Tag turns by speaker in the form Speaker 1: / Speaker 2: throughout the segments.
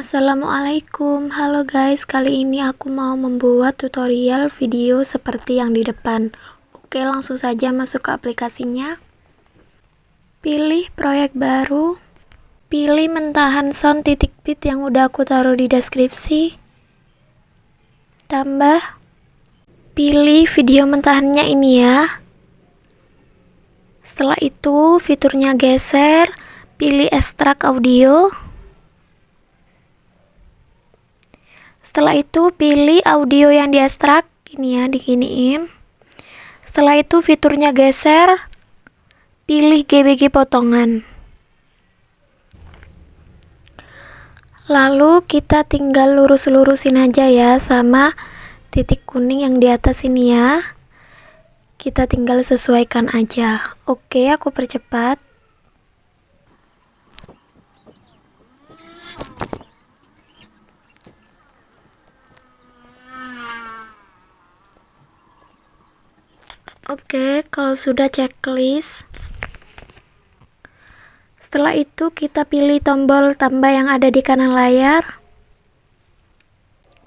Speaker 1: Assalamualaikum, halo guys, kali ini aku mau membuat tutorial video seperti yang di depan. Oke, langsung saja masuk ke aplikasinya. Pilih proyek baru, pilih mentahan sound .bit yang udah aku taruh di deskripsi. Tambah, pilih video mentahannya ini ya. Setelah itu fiturnya geser, pilih ekstrak audio. Setelah itu pilih audio yang diekstrak, ini ya, diginiin. Setelah itu fiturnya geser, pilih GBG potongan. Lalu kita tinggal lurus-lurusin aja ya sama titik kuning yang di atas ini ya. Kita tinggal sesuaikan aja. Oke, aku percepat. Oke, kalau sudah checklist, setelah itu kita pilih tombol tambah yang ada di kanan layar.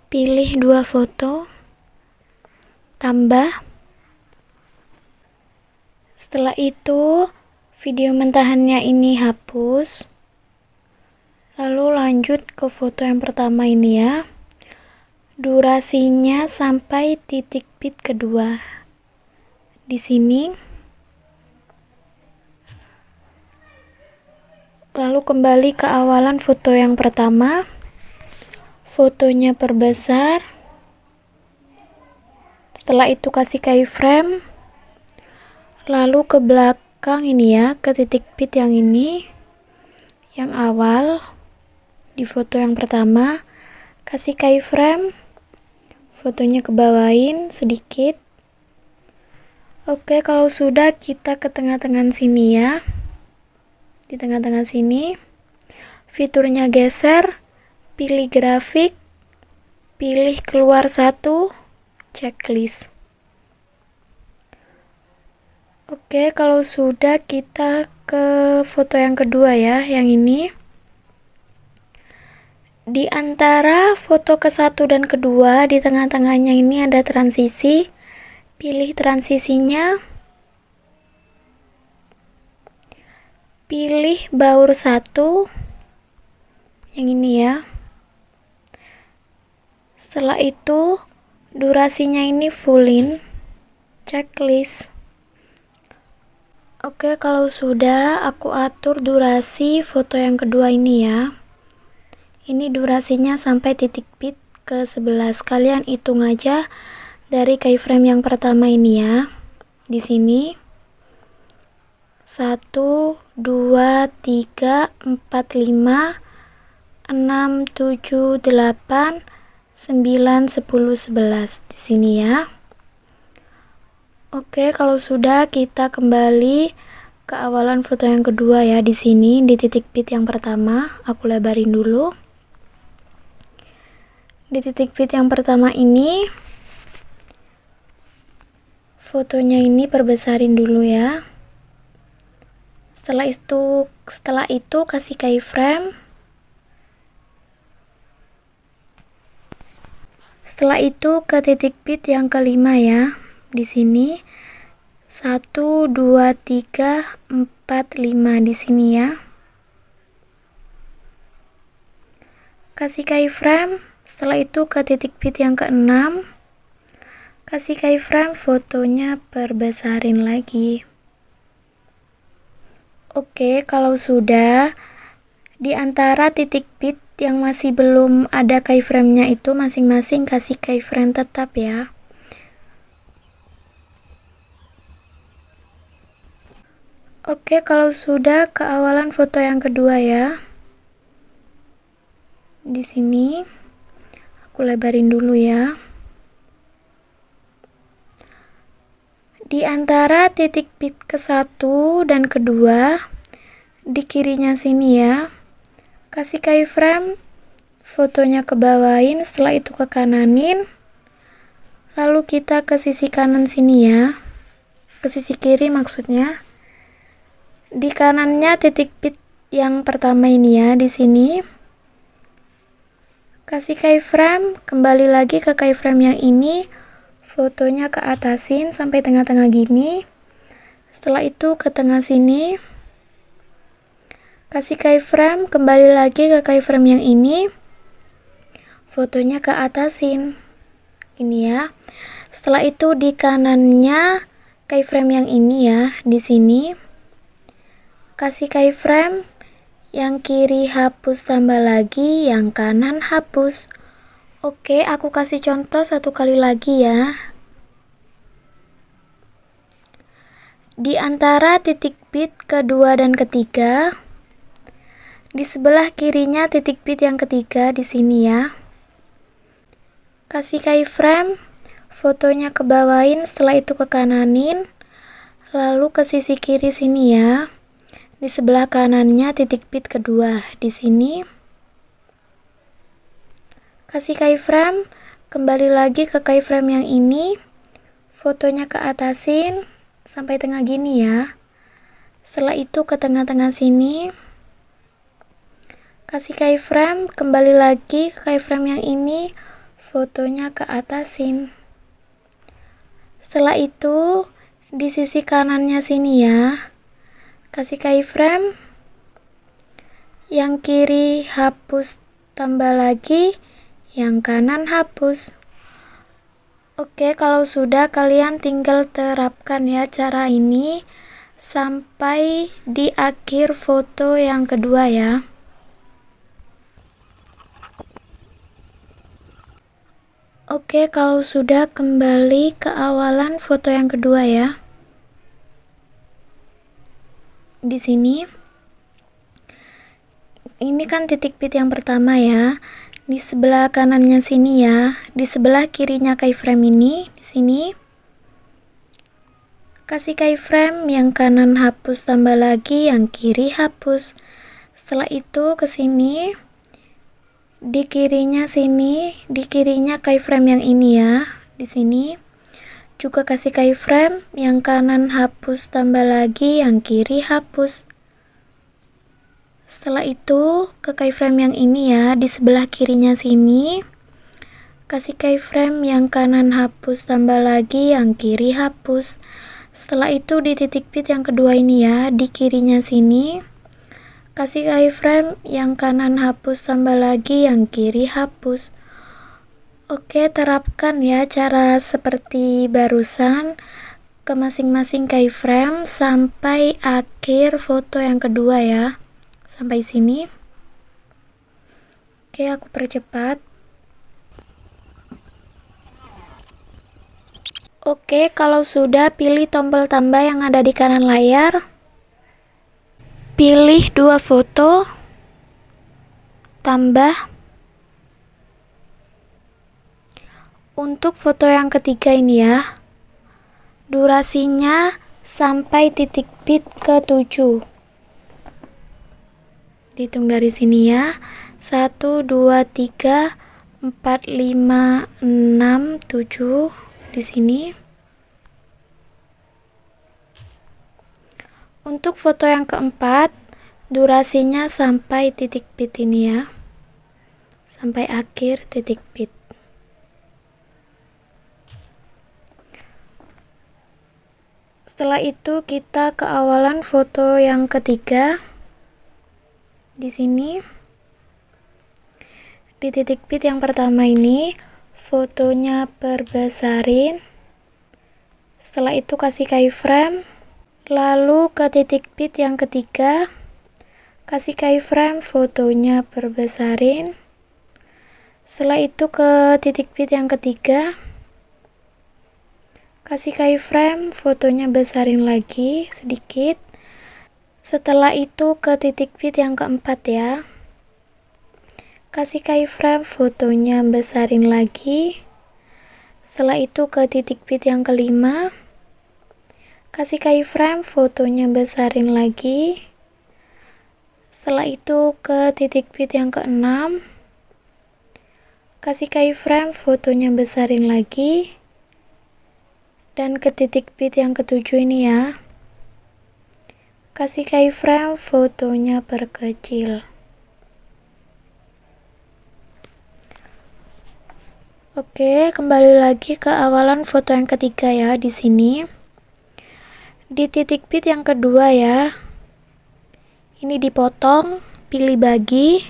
Speaker 1: Pilih dua foto, tambah. Setelah itu video mentahannya ini hapus. Lalu lanjut ke foto yang pertama ini ya. Durasinya sampai titik bit kedua. Di sini. Lalu kembali ke awalan foto yang pertama. Fotonya perbesar. Setelah itu kasih keyframe. Lalu ke belakang ini ya, ke titik bit yang ini. Yang awal di foto yang pertama, kasih keyframe. Fotonya ke bawahin sedikit. Oke, kalau sudah kita ke tengah-tengah sini ya. Di tengah-tengah sini, fiturnya geser, pilih grafik, pilih keluar satu, checklist. Oke, kalau sudah kita ke foto yang kedua ya, yang ini. Di antara foto ke satu dan kedua, di tengah-tengahnya ini ada transisi. Pilih transisinya, pilih baur satu, yang ini ya. Setelah itu durasinya ini fullin, checklist. Oke, kalau sudah aku atur durasi foto yang kedua ini ya. Ini durasinya sampai titik bit ke 11. Kalian hitung aja dari keyframe yang pertama ini ya. Di sini 1, 2, 3, 4, 5, 6, 7, 8, 9, 10, 11 di sini ya. Oke, kalau sudah kita kembali ke awalan foto yang kedua ya, di sini di titik bit yang pertama. Aku lebarin dulu. Di titik bit yang pertama ini fotonya ini perbesarin dulu ya. Setelah itu kasih keyframe. Setelah itu ke titik bit yang kelima ya. Di sini 1, 2, 3, 4, 5 di sini ya. Kasih keyframe. Setelah itu ke titik bit yang keenam. Kasih keyframe, fotonya perbesarin lagi. Oke, kalau sudah, di antara titik bit yang masih belum ada keyframe-nya itu masing-masing kasih keyframe tetap ya. Oke, kalau sudah ke awalan foto yang kedua ya. Di sini aku lebarin dulu ya. Di antara titik bit ke 1 dan kedua, di kirinya sini ya, kasih keyframe, fotonya ke bawahin, setelah itu ke kananin, lalu kita ke sisi kanan sini ya, ke sisi kiri maksudnya. Di kanannya titik bit yang pertama ini ya, di sini Kasih keyframe, kembali lagi ke keyframe yang ini, fotonya ke atasin sampai tengah-tengah gini. Setelah itu ke tengah sini. Kasih keyframe, kembali lagi ke keyframe yang ini, fotonya ke atasin. Ini ya. Setelah itu di kanannya keyframe yang ini ya, di sini. Kasih keyframe, yang kiri hapus tambah lagi, yang kanan hapus. Oke, aku kasih contoh satu kali lagi ya. Di antara titik bit kedua dan ketiga, di sebelah kirinya titik bit yang ketiga di sini ya. Kasih keyframe, fotonya ke bawahin, setelah itu ke kananin, lalu ke sisi kiri sini ya. Di sebelah kanannya titik bit kedua di sini. Kasih keyframe, kembali lagi ke keyframe yang ini, fotonya ke atasin sampai tengah gini ya. Setelah itu ke tengah-tengah sini. Kasih keyframe, kembali lagi ke keyframe yang ini, fotonya ke atasin. Setelah itu di sisi kanannya sini ya. Kasih keyframe, yang kiri hapus tambah lagi, yang kanan hapus. Oke, kalau sudah kalian tinggal terapkan ya cara ini sampai di akhir foto yang kedua ya. Oke, kalau sudah kembali ke awalan foto yang kedua ya. Di sini. Ini kan titik bit yang pertama ya. Di sebelah kanannya sini ya. Di sebelah kirinya keyframe ini, di sini. Kasih keyframe, yang kanan hapus tambah lagi, yang kiri hapus. Setelah itu ke sini. Di kirinya sini, di kirinya keyframe yang ini ya. Di sini. Juga kasih keyframe, yang kanan hapus tambah lagi, yang kiri hapus. Setelah itu ke keyframe yang ini ya, di sebelah kirinya sini. Kasih keyframe, yang kanan hapus tambah lagi, yang kiri hapus. Setelah itu di titik bit yang kedua ini ya, di kirinya sini. Kasih keyframe, yang kanan hapus tambah lagi, yang kiri hapus. Oke, terapkan ya cara seperti barusan ke masing-masing keyframe sampai akhir foto yang kedua ya. Sampai sini. Oke, aku percepat. Oke, kalau sudah pilih tombol tambah yang ada di kanan layar. Pilih dua foto. Tambah. Untuk foto yang ketiga ini ya, durasinya sampai titik bit ke-7. Dihitung dari sini ya. 1, 2, 3, 4, 5, 6, 7 di sini. Untuk foto yang keempat, durasinya sampai titik bit ini ya. Sampai akhir titik bit. Setelah itu kita ke awalan foto yang ketiga. Di sini. Di titik bit yang pertama ini, fotonya perbesarin. Setelah itu kasih keyframe. Lalu ke titik bit yang ketiga. Kasih keyframe, fotonya perbesarin. Setelah itu ke titik bit yang ketiga. Kasih keyframe, fotonya besarin lagi sedikit. Setelah itu ke titik bit yang keempat ya. Kasih keyframe, fotonya besarin lagi. Setelah itu ke titik bit yang kelima. Kasih keyframe, fotonya besarin lagi. Setelah itu ke titik bit yang keenam. Kasih keyframe, fotonya besarin lagi. Dan ke titik bit yang ketujuh ini ya. Kasih keyframe, fotonya perkecil. Oke, kembali lagi ke awalan foto yang ketiga ya di sini. Di titik bit yang kedua ya. Ini dipotong, pilih bagi.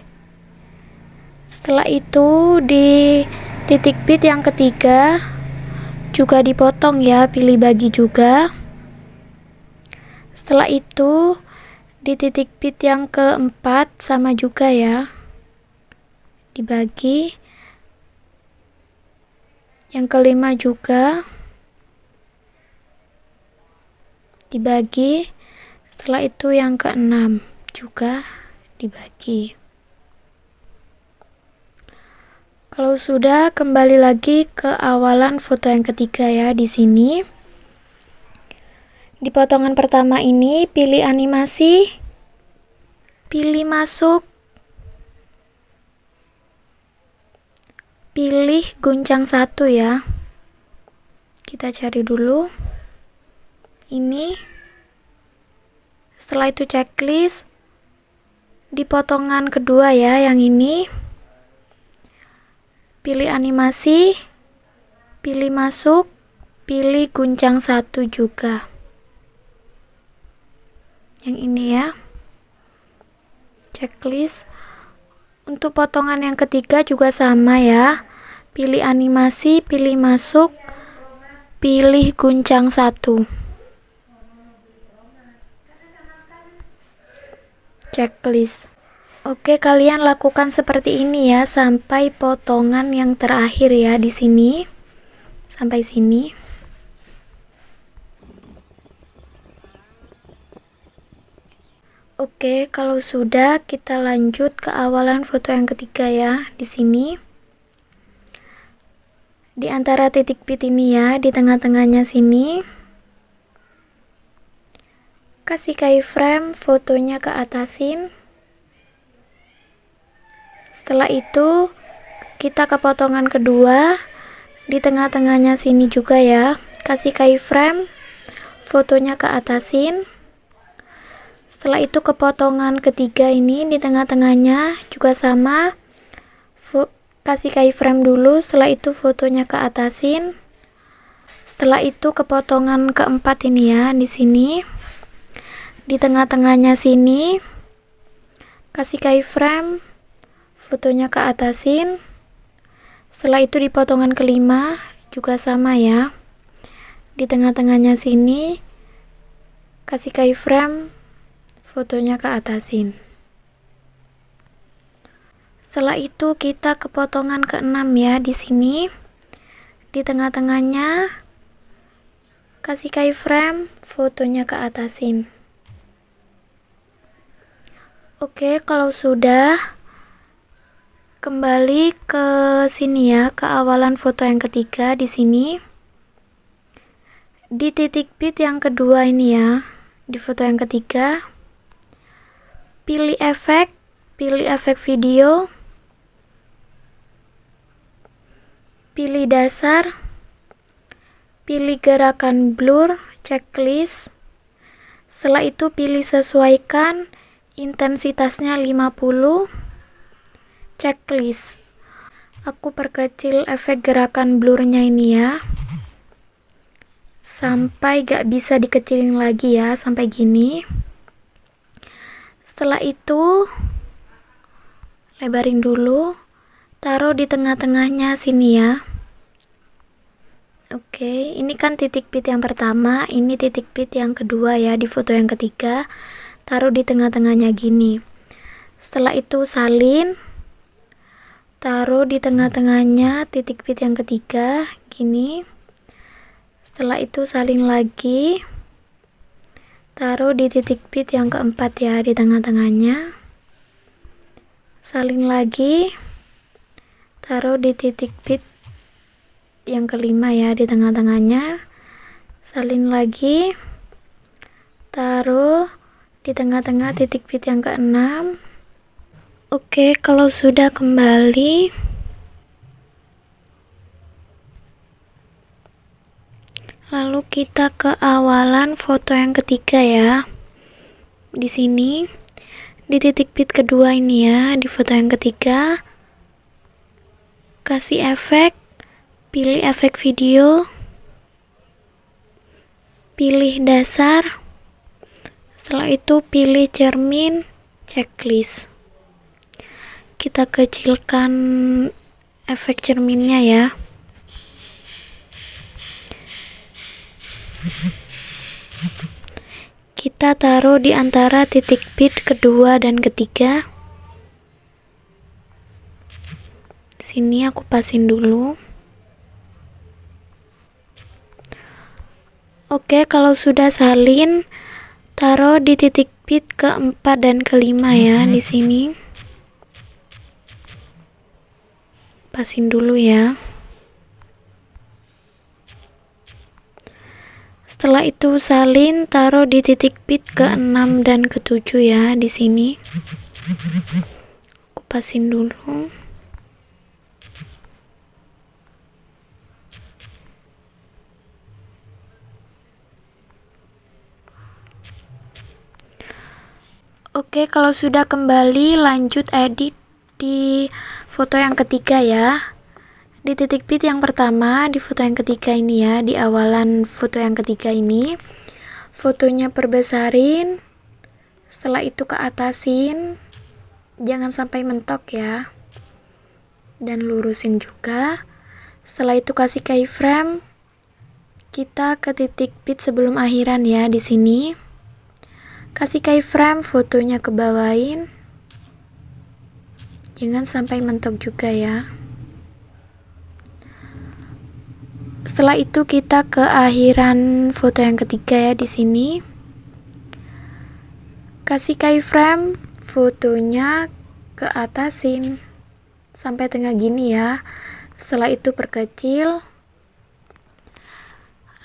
Speaker 1: Setelah itu di titik bit yang ketiga juga dipotong ya, pilih bagi juga. Setelah itu di titik bit yang keempat sama juga ya, dibagi. Yang kelima juga dibagi. Setelah itu yang keenam juga dibagi. Kalau sudah, kembali lagi ke awalan foto yang ketiga ya di sini. Di potongan pertama ini pilih animasi, pilih masuk, pilih guncang satu ya. Kita cari dulu ini. Setelah itu checklist. Di potongan kedua ya, yang ini pilih animasi, pilih masuk, pilih guncang satu juga. Yang ini ya, checklist. Untuk potongan yang ketiga juga sama ya, pilih animasi, pilih masuk, pilih guncang satu. Checklist. Oke, kalian lakukan seperti ini ya sampai potongan yang terakhir ya di sini. Sampai sini. Oke, kalau sudah, kita lanjut ke awalan foto yang ketiga ya di sini. Di antara titik bit ini ya, di tengah-tengahnya sini. Kasih keyframe, fotonya ke atasin. Setelah itu, kita ke potongan kedua. Di tengah-tengahnya sini juga ya. Kasih keyframe, fotonya ke atasin. Setelah itu ke potongan ketiga ini, di tengah-tengahnya juga sama. Kasih keyframe dulu, setelah itu fotonya ke atasin. Setelah itu ke potongan keempat ini ya, di sini. Di tengah-tengahnya sini, kasih keyframe, fotonya ke atasin. Setelah itu di potongan kelima juga sama ya. Di tengah-tengahnya sini, kasih keyframe, fotonya ke atasin. Setelah itu kita ke potongan keenam ya di sini. Di tengah-tengahnya kasih keyframe, fotonya ke atasin. Oke, kalau sudah, kembali ke sini ya, ke awalan foto yang ketiga di sini. Di titik bit yang kedua ini ya, di foto yang ketiga, pilih efek video, pilih dasar, pilih gerakan blur, checklist. Setelah itu pilih sesuaikan, intensitasnya 50, checklist. Aku perkecil efek gerakan blurnya ini ya, sampai gak bisa dikecilin lagi ya, sampai gini. Setelah itu lebarin dulu, taruh di tengah-tengahnya sini ya. Oke, ini kan titik bit yang pertama, ini titik bit yang kedua ya di foto yang ketiga. Taruh di tengah-tengahnya gini. Setelah itu salin, taruh di tengah-tengahnya titik bit yang ketiga gini. Setelah itu salin lagi, taruh di titik bit yang keempat ya, di tengah-tengahnya. Salin lagi, taruh di titik bit yang kelima ya, di tengah-tengahnya. Salin lagi, taruh di tengah-tengah titik bit yang keenam. Oke, kalau sudah, kembali. Lalu kita ke awalan foto yang ketiga ya. Di sini, di titik bit kedua ini ya, di foto yang ketiga, kasih efek, pilih efek video, pilih dasar, setelah itu pilih cermin, checklist. Kita kecilkan efek cerminnya ya. Kita taruh di antara titik bit kedua dan ketiga. Sini aku pasin dulu. Oke, kalau sudah salin, taruh di titik bit keempat dan kelima ya di sini. Pasin dulu ya. Setelah itu salin, taruh di titik bit ke-6 dan ke-7 ya di sini. Aku pasin dulu. Oke, kalau sudah kembali, lanjut edit di foto yang ketiga ya. Di titik bit yang pertama, di foto yang ketiga ini ya, di awalan foto yang ketiga ini, fotonya perbesarin, setelah itu ke atasin, jangan sampai mentok ya, dan lurusin juga. Setelah itu kasih keyframe, kita ke titik bit sebelum akhiran ya di sini. Kasih keyframe, fotonya ke bawain, jangan sampai mentok juga ya. Setelah itu kita ke akhiran foto yang ketiga ya di sini. Kasih keyframe, fotonya ke atasin sampai tengah gini ya. Setelah itu perkecil.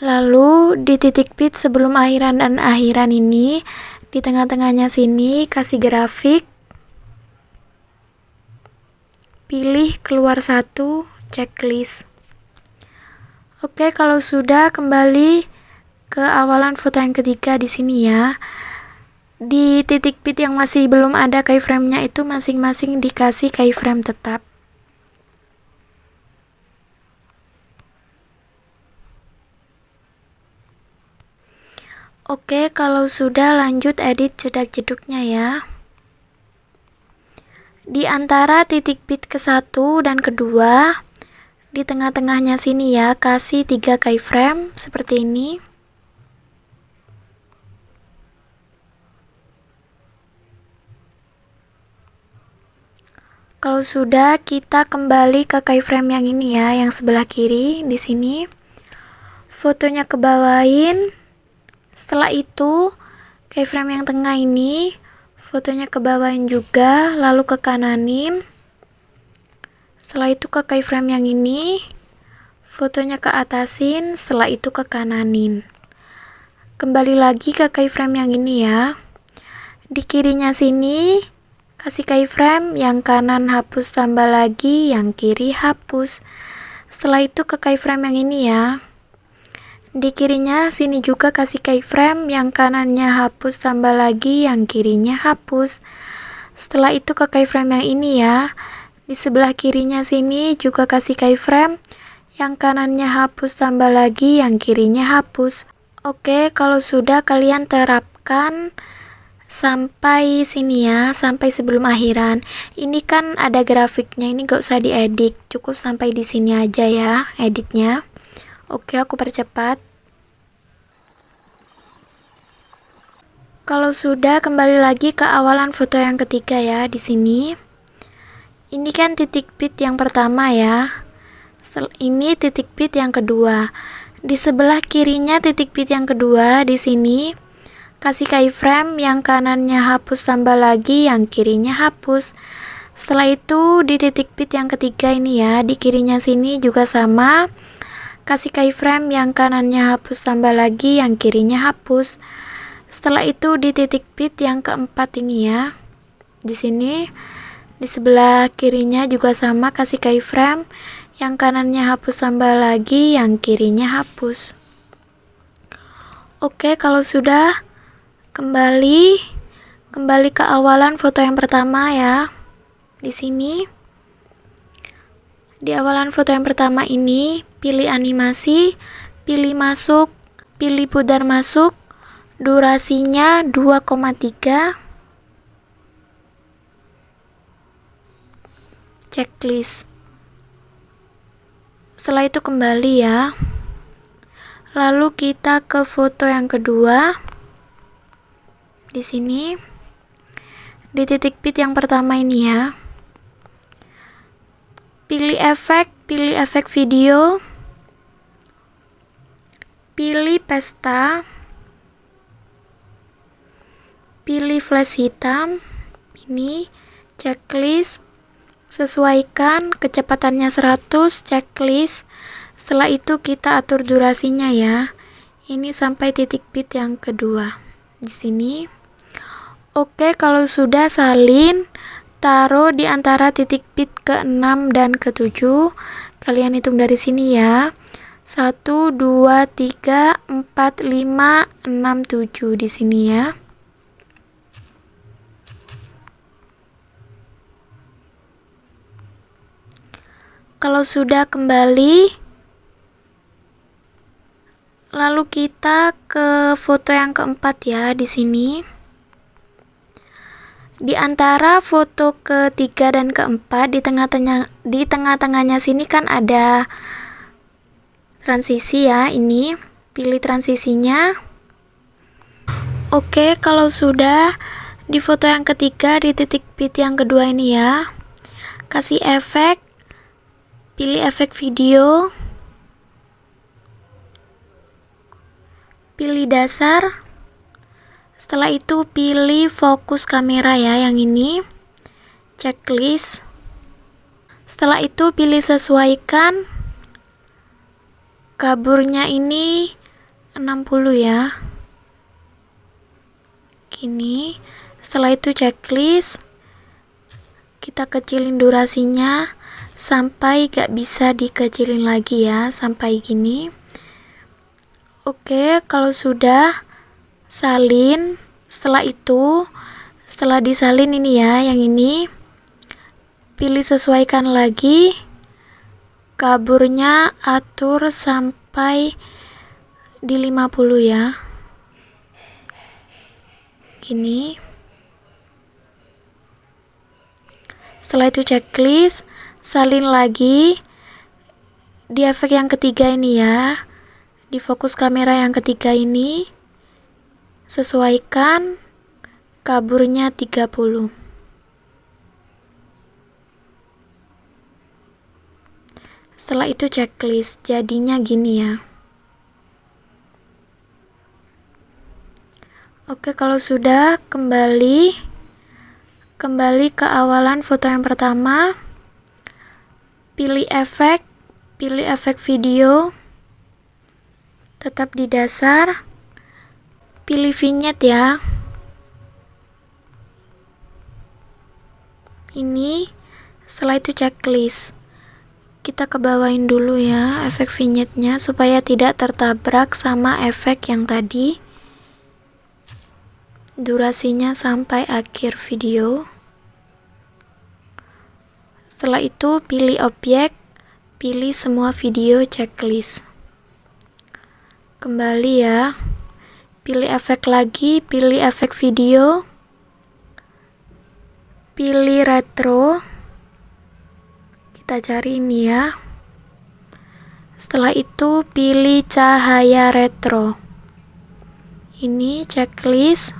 Speaker 1: Lalu di titik bit sebelum akhiran dan akhiran ini, di tengah-tengahnya sini kasih grafik. Pilih keluar satu, checklist. Oke, kalau sudah, kembali ke awalan foto yang ketiga di sini ya. Di titik bit yang masih belum ada keyframe-nya itu masing-masing dikasih keyframe tetap. Oke, kalau sudah, lanjut edit jedak-jeduknya ya. Di antara titik bit ke-1 dan kedua, di tengah-tengahnya sini ya, kasih 3 keyframe seperti ini. Kalau sudah, kita kembali ke keyframe yang ini ya, yang sebelah kiri di sini. Fotonya ke bawain. Setelah itu, keyframe yang tengah ini, fotonya ke bawain juga, lalu ke kananin. Setelah itu ke keyframe yang ini, fotonya ke atasin, setelah itu ke kananin. Kembali lagi ke keyframe yang ini ya. Di kirinya sini, kasih keyframe, yang kanan hapus tambah lagi, yang kiri hapus. Setelah itu ke keyframe yang ini ya. Di kirinya sini juga kasih keyframe, yang kanannya hapus tambah lagi, yang kirinya hapus. Setelah itu ke keyframe yang ini ya. Di sebelah kirinya sini juga kasih keyframe, yang kanannya hapus tambah lagi, yang kirinya hapus. Oke, kalau sudah, kalian terapkan sampai sini ya, sampai sebelum akhiran. Ini kan ada grafiknya, ini gak usah diedit, cukup sampai di sini aja ya editnya. Oke, aku percepat. Kalau sudah, kembali lagi ke awalan foto yang ketiga ya di sini. Ini kan titik bit yang pertama ya. Ini titik bit yang kedua. Di sebelah kirinya titik bit yang kedua di sini, kasih keyframe, yang kanannya hapus tambah lagi, yang kirinya hapus. Setelah itu di titik bit yang ketiga ini ya, di kirinya sini juga sama. Kasih keyframe, yang kanannya hapus tambah lagi, yang kirinya hapus. Setelah itu di titik bit yang keempat ini ya. Di sini di sebelah kirinya juga sama, kasih keyframe, yang kanannya hapus tambah lagi, yang kirinya hapus. Oke, kalau sudah, kembali ke awalan foto yang pertama ya. Di sini Di awalan foto yang pertama ini, pilih animasi, pilih masuk, pilih pudar masuk, durasinya 2,3, checklist. Setelah itu kembali ya. Lalu kita ke foto yang kedua. Di sini, di titik pit yang pertama ini ya. Pilih efek video, pilih pesta, pilih flash hitam, ini checklist, sesuaikan kecepatannya 100, checklist. Setelah itu kita atur durasinya ya. Ini sampai titik pit yang kedua. Di sini. Oke, kalau sudah salin, taruh di antara titik pit ke-6 dan ke-7. Kalian hitung dari sini ya. 1, 2, 3, 4, 5, 6, 7 di sini ya. Kalau sudah kembali, lalu kita ke foto yang keempat ya di sini. Di antara foto ketiga dan keempat, di tengah-tengahnya sini kan ada transisi ya. Ini pilih transisinya. Oke, kalau sudah di foto yang ketiga, di titik pit yang kedua ini ya, kasih efek, pilih efek video, pilih dasar. Setelah itu pilih fokus kamera ya, yang ini checklist. Setelah itu pilih sesuaikan, kaburnya ini 60 ya, gini. Setelah itu checklist, kita kecilin durasinya sampai gak bisa dikecilin lagi ya, sampai gini. Oke, kalau sudah salin, setelah itu, setelah disalin ini ya, yang ini pilih sesuaikan lagi, kaburnya atur sampai di 50 ya, gini. Setelah itu checklist, salin lagi di efek yang ketiga ini ya, di fokus kamera yang ketiga ini, sesuaikan kaburnya 30. Setelah itu checklist, jadinya gini ya. Oke, kalau sudah kembali ke awalan foto yang pertama, pilih efek video, tetap di dasar, pilih vignette ya. Ini, setelah itu checklist. Kita kebawain dulu ya efek vignette-nya supaya tidak tertabrak sama efek yang tadi. Durasinya sampai akhir video. Setelah itu pilih objek, pilih semua video, checklist. Kembali ya. Pilih efek lagi, pilih efek video, pilih retro, kita cari ini ya. Setelah itu pilih cahaya retro, ini checklist,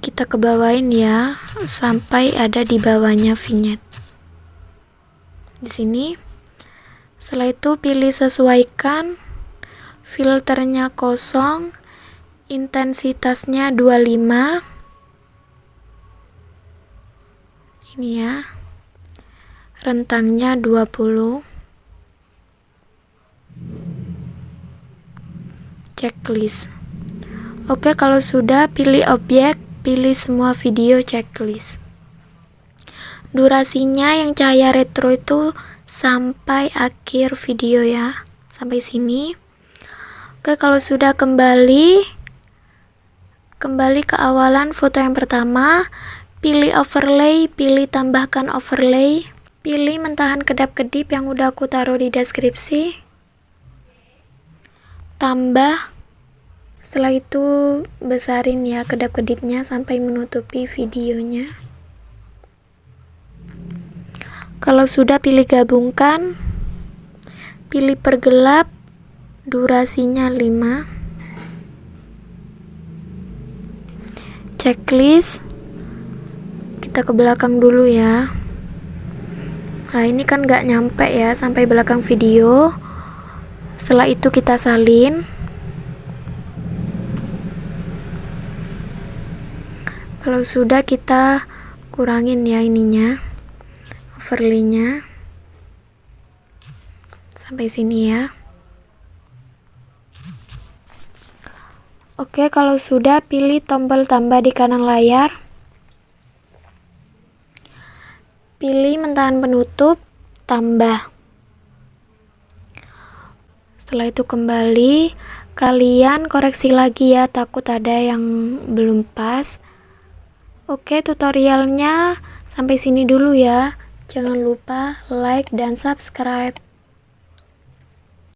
Speaker 1: kita kebawain ya sampai ada di bawahnya vignette di sini. Setelah itu pilih sesuaikan, filternya kosong, intensitasnya 25, ini ya, rentangnya 20, checklist. Oke, kalau sudah pilih objek, pilih semua video, checklist. Durasinya yang cahaya retro itu sampai akhir video ya, sampai sini. Oke, kalau sudah kembali ke awalan foto yang pertama, pilih overlay, pilih tambahkan overlay. Pilih mentahan kedap-kedip yang udah aku taruh di deskripsi. Tambah. Setelah itu besarin ya kedap-kedipnya sampai menutupi videonya. Kalau sudah, pilih gabungkan. Pilih pergelap. Durasinya 5. Checklist. Kita ke belakang dulu ya. Nah, ini kan gak nyampe ya sampai belakang video. Setelah itu kita salin. Kalau sudah, kita kurangin ya ininya, overlaynya sampai sini ya. Oke, kalau sudah, pilih tombol tambah di kanan layar. Pilih mentahan penutup, tambah. Setelah itu kembali, kalian koreksi lagi ya, takut ada yang belum pas. Oke, tutorialnya sampai sini dulu ya. Jangan lupa like dan subscribe.